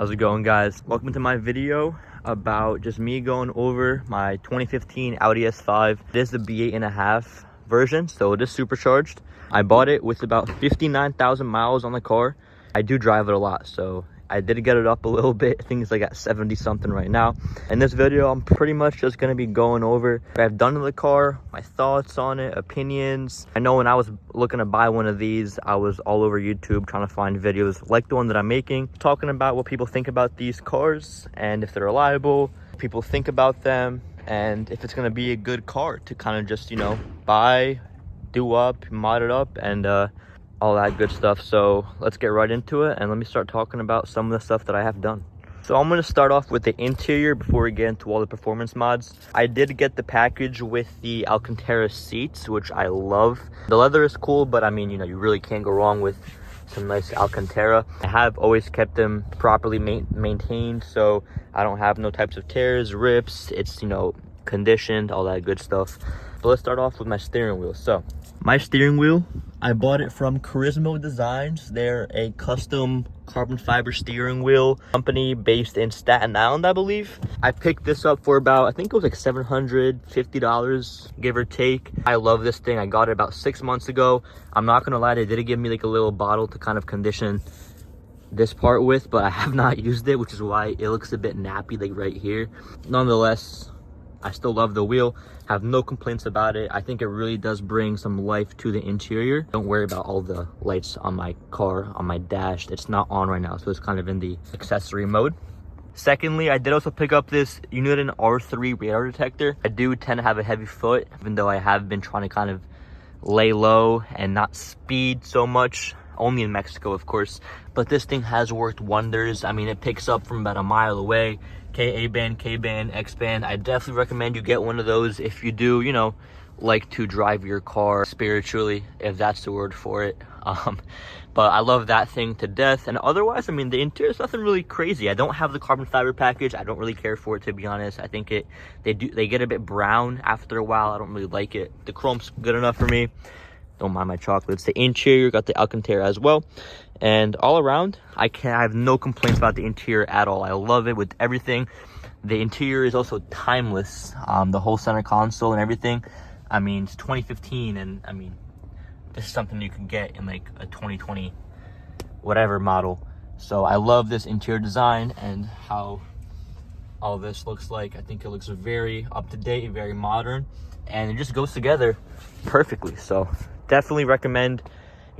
How's it going, guys? Welcome to my video about just me going over my 2015 Audi S5. It is the B8.5 version, so it is supercharged. I bought it with about 59,000 miles on the car. I do drive it a lot, so I did get it up a little bit. I think it's like at 70 something right now. In this video, I'm pretty much just gonna be going over what I've done to the car, my thoughts on it, opinions. I know when I was looking to buy one of these, I was all over YouTube trying to find videos like the one that I'm making, talking about what people think about these cars and if they're reliable, what people think about them, and if it's gonna be a good car to kind of just, you know, buy, do up, mod it up, and all that good stuff. So let's get right into it and let me start talking about some of the stuff that I have done. So I'm going to start off with the interior before we get into all the performance mods. I did get the package with the Alcantara seats, which I love. The leather is cool, but I mean, you know, you really can't go wrong with some nice Alcantara. I have always kept them properly maintained, so I don't have no types of tears, rips. It's, you know, conditioned, all that good stuff. But let's start off with my steering wheel. So my steering wheel, I bought it from Charisma Designs. They're a custom carbon fiber steering wheel company based in Staten Island, I believe. I picked this up for about, I think it was like $750, give or take. I love this thing. I got it about 6 months ago. I'm not gonna lie, they did give me like a little bottle to kind of condition this part with, but I have not used it, which is why it looks a bit nappy like right here. Nonetheless, I still love the wheel, have no complaints about it. I think it really does bring some life to the interior. Don't worry about all the lights on my car, on my dash. It's not on right now, so it's kind of in the accessory mode. Secondly, I did also pick up this Uniden R3 radar detector. I do tend to have a heavy foot, even though I have been trying to kind of lay low and not speed so much. Only in Mexico, of course, but this thing has worked wonders. I mean, it picks up from about a mile away. KA band, K band, X band. I definitely recommend you get one of those if you do, you know, like to drive your car spiritually, if that's the word for it. But I love that thing to death. And otherwise, I mean, the interior is nothing really crazy. I don't have the carbon fiber package. I don't really care for it, to be honest. I think they get a bit brown after a while. I don't really like it. The chrome's good enough for me. Don't mind my chocolates. The interior got the Alcantara as well, and all around I have no complaints about the interior at all. I love it with everything. The interior is also timeless. The whole center console and everything. I mean, it's 2015, and I mean, this is something you can get in like a 2020 whatever model. So I love this interior design and how all this looks like. I think it looks very up to date, very modern, and it just goes together perfectly. So definitely recommend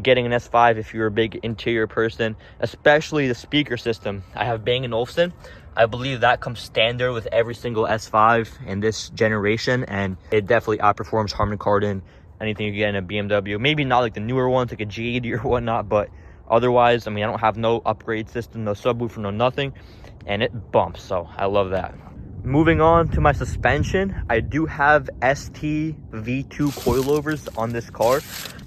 getting an S5 if you're a big interior person, especially the speaker system. I have Bang & Olufsen. I believe that comes standard with every single S5 in this generation, and it definitely outperforms Harman Kardon, anything you get in a BMW. Maybe not like the newer ones, like a G80 or whatnot, but otherwise, I mean, I don't have no upgrade system, no subwoofer, no nothing, and it bumps, so I love that. Moving on to my suspension, I do have ST V2 coilovers on this car.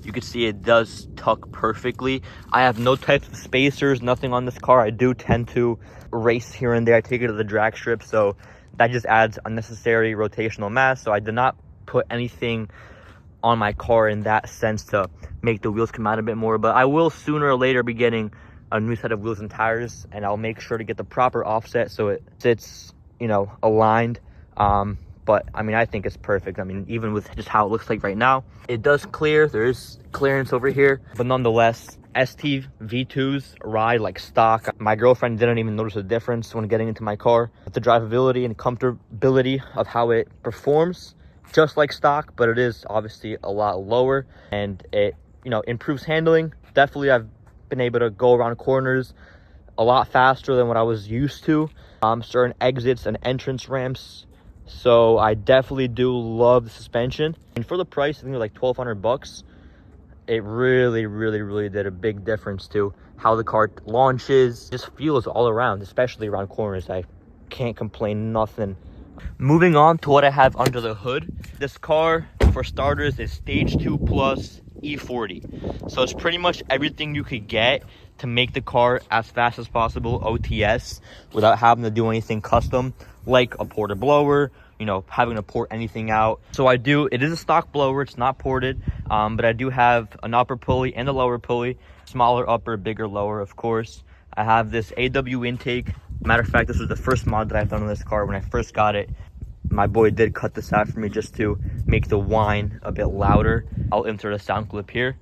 You can see it does tuck perfectly. I have no types of spacers, nothing on this car. I do tend to race here and there. I take it to the drag strip, so that just adds unnecessary rotational mass. So I did not put anything on my car in that sense to make the wheels come out a bit more, but I will sooner or later be getting a new set of wheels and tires, and I'll make sure to get the proper offset so it sits, you know, aligned. But I mean, I think it's perfect. I mean, even with just how it looks like right now, it does clear. There is clearance over here, but nonetheless, ST V2s ride like stock. My girlfriend didn't even notice a difference when getting into my car. The drivability and comfortability of how it performs, just like stock, but it is obviously a lot lower, and it, you know, improves handling. Definitely, I've been able to go around corners a lot faster than what I was used to. Certain exits and entrance ramps. So I definitely do love the suspension, and for the price, I think it was like $1,200. It really did a big difference to how the car launches. Just feels all around, especially around corners. I can't complain nothing. Moving on to what I have under the hood. This car, for starters, is Stage 2 Plus E40. So it's pretty much everything you could get to make the car as fast as possible OTS without having to do anything custom, like a ported blower, you know, having to port anything out. So it is a stock blower, it's not ported, but I do have an upper pulley and a lower pulley, smaller upper, bigger lower, of course. I have this AW intake. Matter of fact, this was the first mod that I've done on this car. When I first got it, my boy did cut this out for me just to make the whine a bit louder. I'll insert a sound clip here.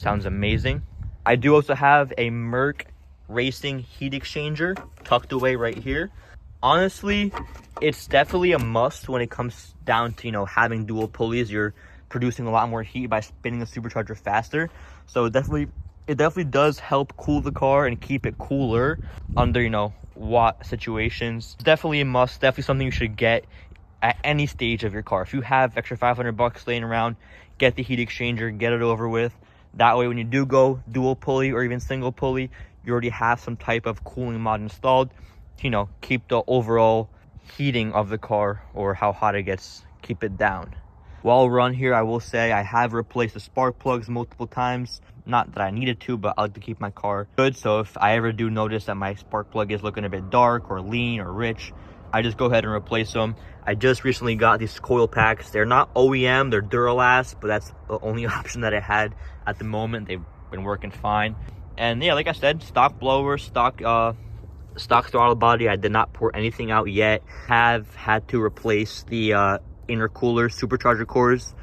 Sounds amazing. I do also have a Merc Racing heat exchanger tucked away right here. Honestly, it's definitely a must when it comes down to, you know, having dual pulleys. You're producing a lot more heat by spinning the supercharger faster. So it definitely does help cool the car and keep it cooler under, you know, watt situations. It's definitely a must, definitely something you should get at any stage of your car. If you have extra 500 bucks laying around, get the heat exchanger, get it over with. That way when you do go dual pulley or even single pulley, you already have some type of cooling mod installed to, you know, keep the overall heating of the car, or how hot it gets, keep it down. While we're on here, I will say I have replaced the spark plugs multiple times. Not that I needed to, but I like to keep my car good. So if I ever do notice that my spark plug is looking a bit dark or lean or rich, I just go ahead and replace them. I just recently got these coil packs. They're not OEM, they're Duralast, but that's the only option that I had at the moment. They've been working fine. And yeah, like I said, stock blower, stock throttle body. I did not pour anything out yet. Have had to replace the intercooler supercharger cores,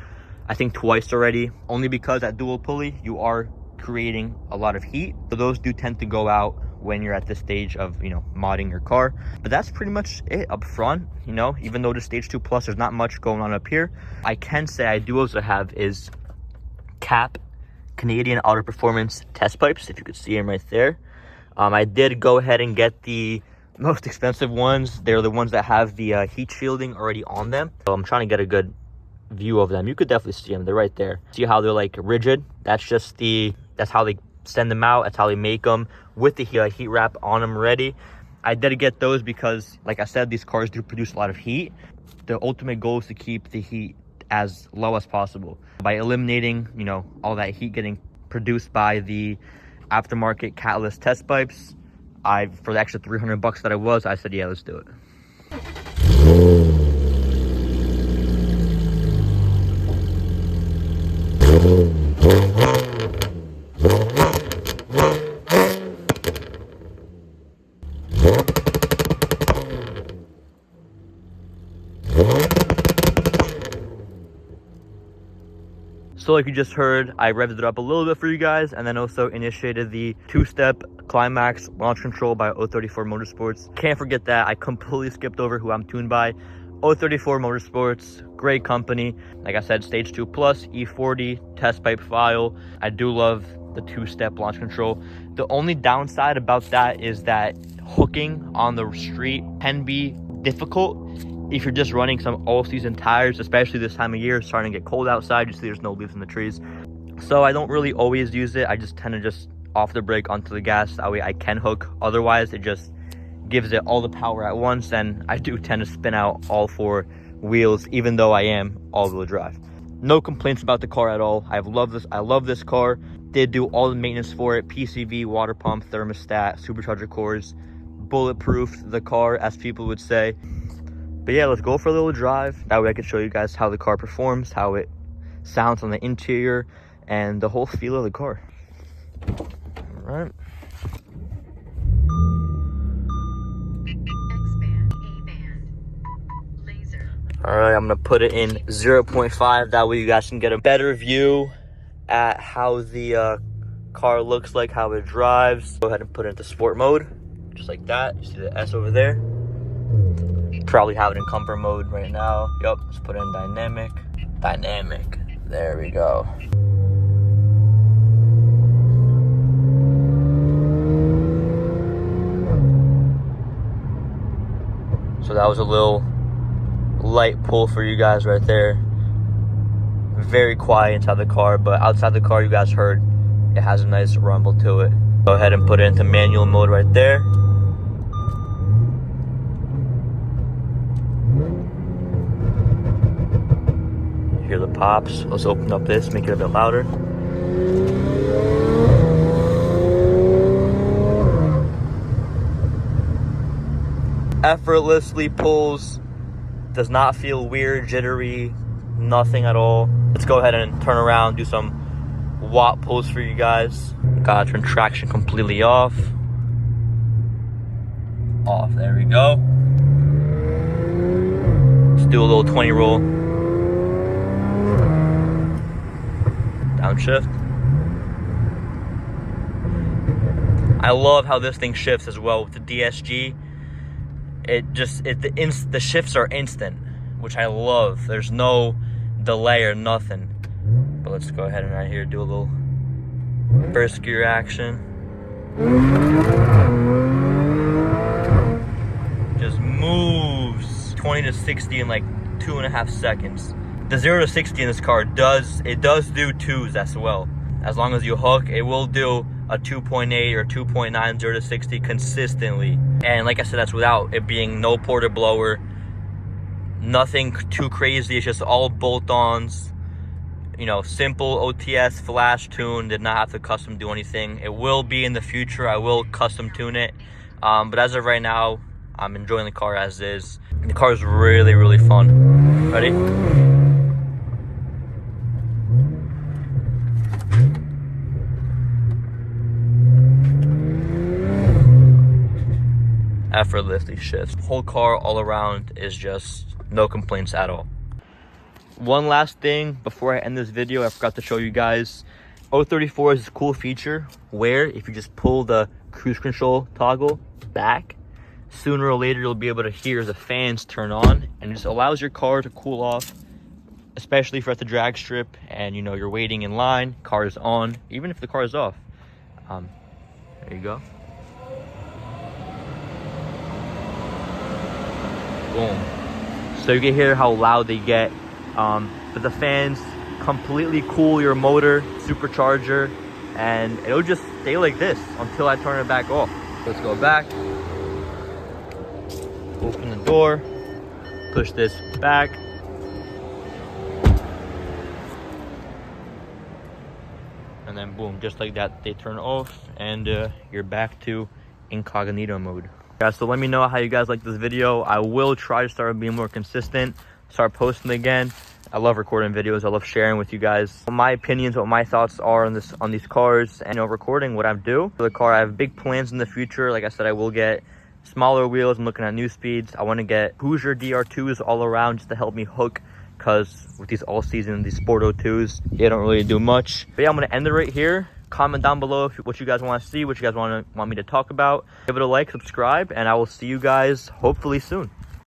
I think twice already, only because at dual pulley you are creating a lot of heat, so those do tend to go out when you're at this stage of, you know, modding your car. But that's pretty much it up front. You know, even though the stage 2 plus, there's not much going on up here. I can say I do also have is cap Canadian Auto Performance test pipes, if you could see them right there. I did go ahead and get the most expensive ones. They're the ones that have the heat shielding already on them. So I'm trying to get a good view of them. You could definitely see them. They're right there. See how they're like rigid? That's how they send them out. That's how they make them with the heat wrap on them ready. I did get those because, like I said, these cars do produce a lot of heat. The ultimate goal is to keep the heat as low as possible by eliminating, you know, all that heat getting produced by the aftermarket catalyst test pipes. For the extra 300 bucks that I said, yeah, let's do it. So like you just heard, I revved it up a little bit for you guys, and then also initiated the two-step climax launch control by 034 Motorsports. Can't forget that. I completely skipped over who I'm tuned by. 034 Motorsports, great company. Like I said, stage 2 plus, E40, test pipe file. I do love the two-step launch control. The only downside about that is that hooking on the street can be difficult if you're just running some all-season tires, especially this time of year. It's starting to get cold outside. You see there's no leaves in the trees. So I don't really always use it. I just tend to just off the brake onto the gas. That way I can hook. Otherwise, it just gives it all the power at once, and I do tend to spin out all 4 wheels, even though I am all-wheel drive. No complaints about the car at all. I love this car. Did do all the maintenance for it. PCV, water pump, thermostat, supercharger cores, bulletproofed the car, as people would say. But yeah, let's go for a little drive. That way I can show you guys how the car performs, how it sounds on the interior, and the whole feel of the car. All right. All right, I'm gonna put it in 0.5. That way you guys can get a better view at how the car looks like, how it drives. Go ahead and put it into sport mode, just like that. You see the S over there? Probably have it in comfort mode right now. Yup, let's put it in dynamic. There we go. So that was a little light pull for you guys right there. Very quiet inside the car, but outside the car, you guys heard it has a nice rumble to it. Go ahead and put it into manual mode right there. Hear the pops. Let's open up this, make it a bit louder. Effortlessly pulls, does not feel weird, jittery, nothing at all. Let's go ahead and turn around, do some watt pulls for you guys. Gotta turn traction completely off. Off, there we go. Let's do a little 20 roll. Downshift. I love how this thing shifts as well with the DSG. The shifts are instant, which I love. There's no delay or nothing. But let's go ahead and right here do a little first gear action. Just moves 20 to 60 in like 2.5 seconds. The 0 to 60 in this car does do twos as well. As long as you hook, it will do a 2.8 or 2.9 0 to 60 consistently. And like I said, that's without it being no porta blower, nothing too crazy. It's just all bolt-ons, you know, simple OTS flash tune. Did not have to custom do anything. It will be in the future. I will custom tune it, but as of right now, I'm enjoying the car as is. The car is really, really fun. Ready? Effortlessly shifts. Whole car all around is just no complaints at all. One last thing before I end this video, I forgot to show you guys. 034 is this cool feature where if you just pull the cruise control toggle back, sooner or later you'll be able to hear the fans turn on, and it just allows your car to cool off, especially if you're at the drag strip and you know you're waiting in line, car is on, even if the car is off. There you go. Boom. So you can hear how loud they get. But the fans completely cool your motor, supercharger, and it'll just stay like this until I turn it back off. Let's go back. Open the door. Push this back. And then boom, just like that, they turn off and you're back to incognito mode. Yeah, so let me know how you guys like this video. I will try to start being more consistent, start posting again. I love recording videos. I love sharing with you guys my opinions, what my thoughts are on these cars, and you know, recording what I do for the car. I have big plans in the future. Like I said, I will get smaller wheels. I'm looking at new speeds. I want to get Hoosier DR2s all around just to help me hook, because with these all season, these Sport 02s, they don't really do much. But yeah, I'm going to end it right here. Comment down below what you guys want to see, what you guys want me to talk about. Give it a like, subscribe, and I will see you guys hopefully soon.